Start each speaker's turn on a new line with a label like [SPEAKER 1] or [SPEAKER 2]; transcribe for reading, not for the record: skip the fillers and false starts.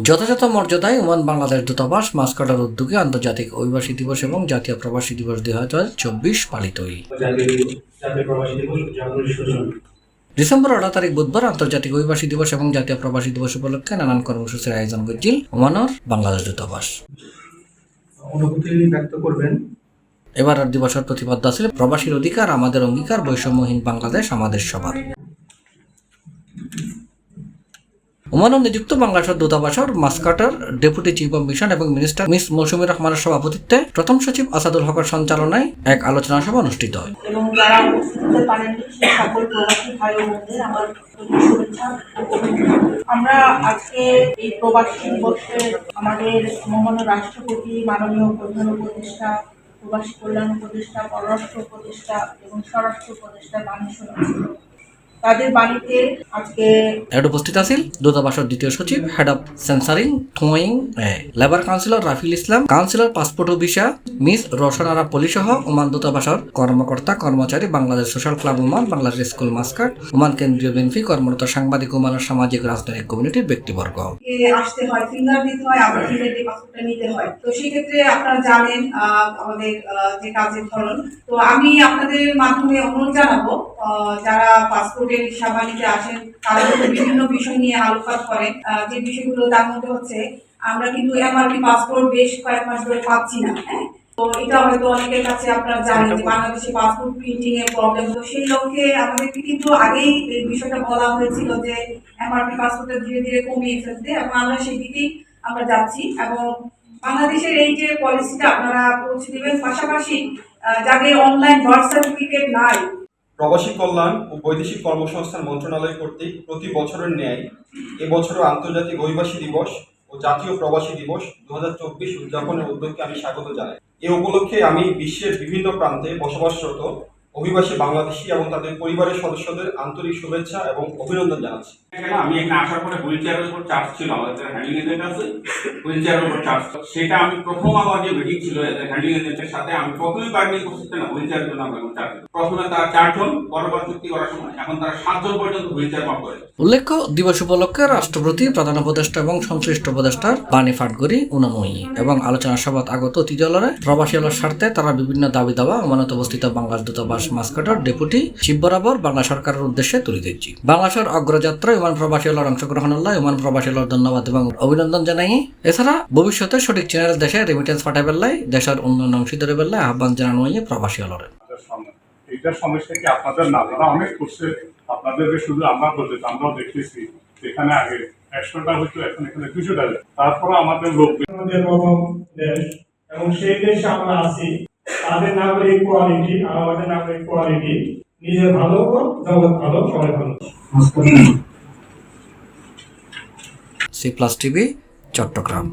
[SPEAKER 1] যথাযথ মর্যাদায় ওমান বাংলাদেশ দূতাবাস মাস্কাটার উদ্যোগে আন্তর্জাতিক অভিবাসী দিবস এবং জাতীয় প্রবাসী দিবস 2024 পালিত হয়। ডিসেম্বর 18 তারিখ বুধবার আন্তর্জাতিক অভিবাসী দিবস এবং জাতীয় প্রবাসী দিবস উপলক্ষে নানান কর্মসূচির আয়োজন করছিল ওমানের বাংলাদেশ দূতাবাস। এবারের দিবসের প্রতিপাদ্য ছিল প্রবাসীর অধিকার আমাদের অঙ্গীকার, বৈষম্যহীন বাংলাদেশ আমাদের সবার। ওমানে নিযুক্ত বাংলাদেশের দূতাবাসের মাস্কাটার ডেপুটি চিফ অব মিশন এবং মিনিস্টার মিস মৌসুমী রহমানের সভাপতিত্বে প্রথম সচিব আসাদুল হকের সঞ্চালনায় এক আলোচনা সভা অনুষ্ঠিত হয়।
[SPEAKER 2] এবং যারা উপস্থিত হতে পারেননি সেই সকল প্রবাসী ভাই ও বোনদের আমার শুভেচ্ছা। আমরা আজকে এই প্রবাসী দিবসে আমাদের মহামান্য রাষ্ট্রপতি, মাননীয় প্রধান উপদেষ্টা, প্রবাসী কল্যাণ উপদেষ্টা, পররাষ্ট্র উপদেষ্টা এবং স্বরাষ্ট্র উপদেষ্টার বাণী শোনাচ্ছিল। তাদের বাণীতে আজকে
[SPEAKER 1] উপস্থিত আছেন দূতাবাসের দ্বিতীয় সচিব, হেড অফ সেন্সারিং থোয়িং labour councillor Rafil Islam, councillor passport ও ভিসা মিস রোশন আরা পলি সহ ওমান দূতাবাসের কর্মকর্তা কর্মচারী, Bangladesh social club Oman, Bangladesh school Muscat, Oman কেন্দ্রীয় বিএনপি কর্মরত সাংবাদিক, ওমানের সামাজিক রাজনৈতিক কমিউনিটির ব্যক্তিবর্গ।
[SPEAKER 2] আসতে হয়, ফিঙ্গার দিতে হয়, আবার ফিঙ্গারটি পাসপোর্টটা নিতে হয়। তো সেই ক্ষেত্রে আপনারা জানেন আমাদের যে কাজের ধরন। তো আমি আপনাদের মাধ্যমে অনুরোধ জানাবো যারা পাসপোর্টের সেবা নিতে আসেন তারা বিভিন্ন বিষয় নিয়ে আলোচনা করেন। যে বিষয়গুলো তার মধ্যে হচ্ছে আমরা কিন্তু এমআরপি পাসপোর্ট বেশ কয়েক মাস ধরে পাচ্ছি না। হ্যাঁ, তো এটা হয়তো অনেকের কাছে আপনারা জানেন যে বাংলাদেশে পাসপোর্ট প্রিন্টিং এর প্রবলেম। তো সেই লক্ষ্যে আমাদেরকে কিন্তু আগেই এই বিষয়টা বলা হয়েছিল যে এমআরপি পাসপোর্টটা ধীরে ধীরে কমিয়ে ফেলতে, এবং আমরা সেই দিকেই আমরা যাচ্ছি। এবং বাংলাদেশের এই যে পলিসিটা আপনারা পৌঁছে দিবেন, পাশাপাশি যাদের অনলাইন বার্থ সার্টিফিকেট নাই,
[SPEAKER 3] প্রবাসী কল্যাণ ও বৈদেশিক কর্মসংস্থান মন্ত্রণালয় কর্তৃক প্রতি বছরের ন্যায় এবছরও আন্তর্জাতিক অভিবাসী দিবস ও জাতীয় প্রবাসী দিবস 2024 উদযাপনের উদ্যোগকে আমি স্বাগত জানাই। এ উপলক্ষে আমি বিশ্বের বিভিন্ন প্রান্তে বসবাসরত অভিবাসী বাংলাদেশি এবং তাদের পরিবারের সদস্যদের আন্তরিক শুভেচ্ছা এবং অভিনন্দন জানাচ্ছি।
[SPEAKER 4] আমি এখানে আসার পরে হুইল চেয়ারের উপর চার্জ ছিল, আমাদের হ্যান্ডিং এজেন্ট আছে, হুইল চেয়ারের উপর চার্জ, সেটা আমি প্রথম আমার যে মিটিং ছিল হ্যান্ডিং এজেন্টের সাথে আমি প্রথমেই বার্গেনিং করতে না হুইল চেয়ারের জন্য আমরা চার্জ। প্রথমে তারা 4 জন, পরবর্তী চুক্তি করার সময় এখন তারা 7 জন পর্যন্ত হুইল চেয়ার পাব করে।
[SPEAKER 1] উল্লেখ্য, দিবস উপলক্ষে রাষ্ট্রপতি, প্রধান উপদেষ্টা এবং সংশ্লিষ্ট উপদেষ্টার বাণী পাঠ করি উনাময়ী এবং আলোচনা সভাত আগত অতিথিদলের প্রবাসীদের স্বার্থে তারা বিভিন্ন দাবি দাওয়া ওমানত অবস্থিত বাংলাদেশ দূতাবাস মাস্কাটার ডেপুটি চিফ বরাবর বাংলা সরকারের উদ্দেশ্যে তুলে দিচ্ছি। বাংলাদেশের অগ্রযাত্রায় ওমান প্রবাসীদের অংশগ্রহণের ওমান প্রবাসীদের ধন্যবাদ এবং অভিনন্দন জানাই। এছাড়া ভবিষ্যতে সঠিক চ্যানেল দেশে রেমিটেন্স পাঠাবেন দেশের উন্নয়ন অংশীদারের বেলায় আহ্বান জানানো হয়ে প্রবাসী হলরে
[SPEAKER 5] এইটার সমস্যা কি আপনাদের না, তারা অনেক করছে আপনাদেরকে, শুধু আমরা বলতে আমরাও দেখতেছি এখানে আগে 100টা হইতো, এখন এখানে 200টা, তারপরে আমাদের লোক দেশ এবং সেই দেশে আমরা আছি, তাদের নাগরিক কোয়ালিটি আর আমাদের নাগরিক কোয়ালিটি, নিজের ভালো জগৎ ভালো, সবাই ভালো।
[SPEAKER 1] C+ TV Chittagong.